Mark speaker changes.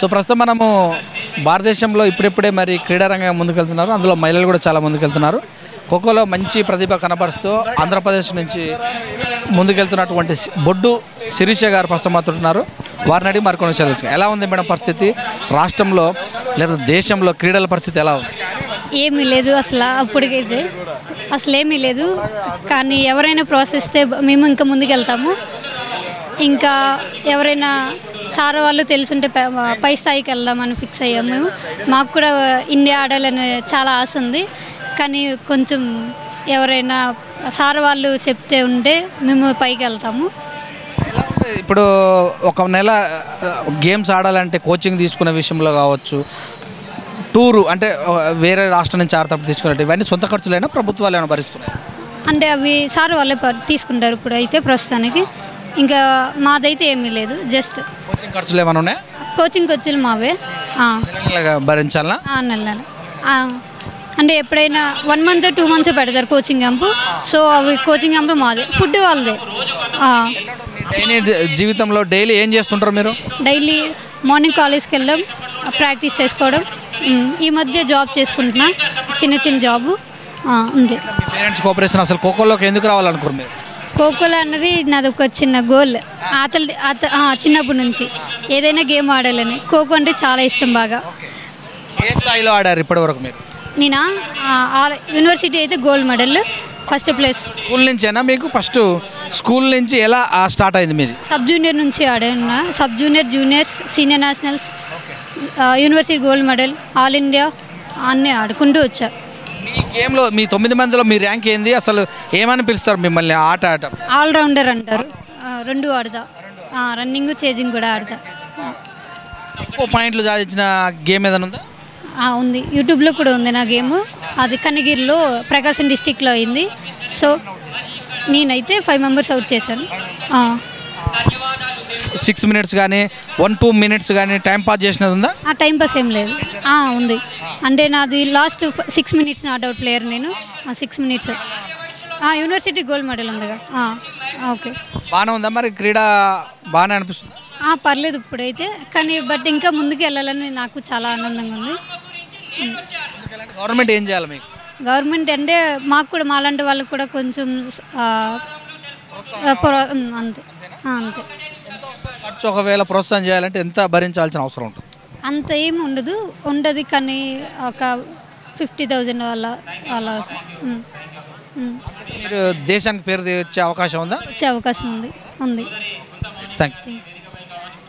Speaker 1: So ప్రస్తుతం మనము భారతదేశంలో ఇప్పుడిప్పుడే మరి క్రీడారంగం ముందుకెళ్తున్నారు. అందులో మహిళలు కూడా చాలా ముందుకెళ్తున్నారు. ఖోఖోలో మంచి ప్రతిభ కనపరుస్తూ ఆంధ్రప్రదేశ్ నుంచి ముందుకెళ్తున్నటువంటి బొడ్డు శిరీష గారు ప్రస్తుతం మాట్లాడుతున్నారు. వారిని అడిగి మరికొన్ని తెలుసు. ఎలా ఉంది మేడం పరిస్థితి రాష్ట్రంలో లేకపోతే దేశంలో క్రీడల పరిస్థితి ఎలా ఉంది?
Speaker 2: ఏమీ లేదు అసలు, అప్పటికైతే అసలు ఏమీ లేదు. కానీ ఎవరైనా ప్రోత్సహిస్తే మేము ఇంకా ముందుకెళ్తాము. ఇంకా ఎవరైనా సార్ వాళ్ళు తెలుసుంటే పై స్థాయికి వెళ్దామని ఫిక్స్ అయ్యాము మేము. మాకు కూడా ఇండియా ఆడాలని చాలా ఆశ ఉంది. కానీ కొంచెం ఎవరైనా సార్ వాళ్ళు చెప్తే ఉంటే మేము పైకి వెళ్తాము.
Speaker 1: ఇప్పుడు ఒక నెల గేమ్స్ ఆడాలంటే కోచింగ్ తీసుకునే విషయంలో కావచ్చు, టూరు అంటే వేరే రాష్ట్రం నుంచి ఆడతప్పుడు తీసుకున్నట్టు ఇవన్నీ సొంత ఖర్చులైనా ప్రభుత్వాలు ఏమైనా భరిస్తున్నాయి?
Speaker 2: అంటే అవి సార్ వాళ్ళే తీసుకుంటారు ఇప్పుడు అయితే ప్రస్తుతానికి. ఇంకా మాదైతే ఏమీ లేదు. జస్ట్
Speaker 1: కోచింగ్ ఖర్చులు ఏమైనా ఉన్నాయా?
Speaker 2: కోచింగ్ ఖర్చులు మావే
Speaker 1: భరించాలా?
Speaker 2: నెల అంటే ఎప్పుడైనా 1 month 2 months పెడతారు కోచింగ్ క్యాంపు. సో అవి కోచింగ్ క్యాంపు మాదే, ఫుడ్ వాళ్ళదే.
Speaker 1: డైలీ జీవితంలో డైలీ ఏం చేస్తుంటారు మీరు?
Speaker 2: డైలీ మార్నింగ్ కాలేజ్కి వెళ్ళడం, ప్రాక్టీస్ చేసుకోవడం. ఈ మధ్య జాబ్ చేసుకుంటున్నా, చిన్న చిన్న జాబు ఉంది.
Speaker 1: పేరెంట్స్ కోఆపరేషన్ అసలు ఖోఖోలోకి ఎందుకు రావాలనుకోరు మీరు?
Speaker 2: ఖోఖోలో అన్నది నాది ఒక చిన్న గోల్. చిన్నప్పటి నుంచి ఏదైనా గేమ్ ఆడాలని. ఖోఖో అంటే చాలా ఇష్టం బాగా.
Speaker 1: ఏ స్థాయిలో ఆడారు ఇప్పటి వరకు మీరు?
Speaker 2: నేనా యూనివర్సిటీ అయితే gold medal, first place.
Speaker 1: School నుంచేనా మీకు? ఫస్ట్ స్కూల్ నుంచి ఎలా స్టార్ట్ అయింది మీది?
Speaker 2: సబ్ జూనియర్ నుంచి ఆడాను. Sub junior, juniors, senior nationals, university gold medal, all India అన్నీ ఆడుకుంటూ వచ్చా.
Speaker 1: మీ గేమ్లో మీ 9 మందిలో మీ ర్యాంక్ ఏంది? అసలు ఏమని పిలుస్తారు మిమ్మల్ని? ఆట
Speaker 2: ఆల్రౌండర్ అంటారు. 2 ఆడతా, రన్నింగ్, చేజింగ్ కూడా ఆడతా.
Speaker 1: ఎక్కువ పాయింట్లు సాధించిన గేమ్ ఏదైనా ఉందా?
Speaker 2: ఉంది, యూట్యూబ్లో కూడా ఉంది నా గేమ్. అది కన్నగిరిలో ప్రకాశం డిస్టిక్లో అయింది. సో నేనైతే 5 members అవుట్ చేశాను.
Speaker 1: 6 minutes కానీ 1-2 minutes కానీ టైం పాస్ చేసినది ఉందా?
Speaker 2: టైం పాస్ ఏం లేదు. ఉంది. అంటే నాది లాస్ట్ 6 minutes నాట్అవుట్ ప్లేయర్ నేను. 6 minutes యూనివర్సిటీ గోల్డ్ మెడల్ ఉందిగా. ఓకే,
Speaker 1: బాగానే ఉందా మరి? క్రీడ బాగానే అనిపిస్తుంది?
Speaker 2: పర్లేదు ఇప్పుడైతే. కానీ బట్ ఇంకా ముందుకు వెళ్ళాలని నాకు చాలా ఆనందంగా ఉంది.
Speaker 1: గవర్నమెంట్ ఏం చేయాలి మీకు?
Speaker 2: గవర్నమెంట్ అంటే మాకు కూడా, మాలాంటి వాళ్ళకి కూడా కొంచెం అంతే అంతే.
Speaker 1: ఖర్చు ఒకవేళ ప్రోత్సాహం చేయాలంటే ఎంత భరించాల్సిన అవసరం ఉంటుంది?
Speaker 2: అంత ఏమి ఉండదు. కానీ ఒక 50,000 అలా
Speaker 1: మీరు దేశానికి పేరు తెచ్చే అవకాశం ఉందా?
Speaker 2: వచ్చే అవకాశం ఉంది.
Speaker 1: Thank you.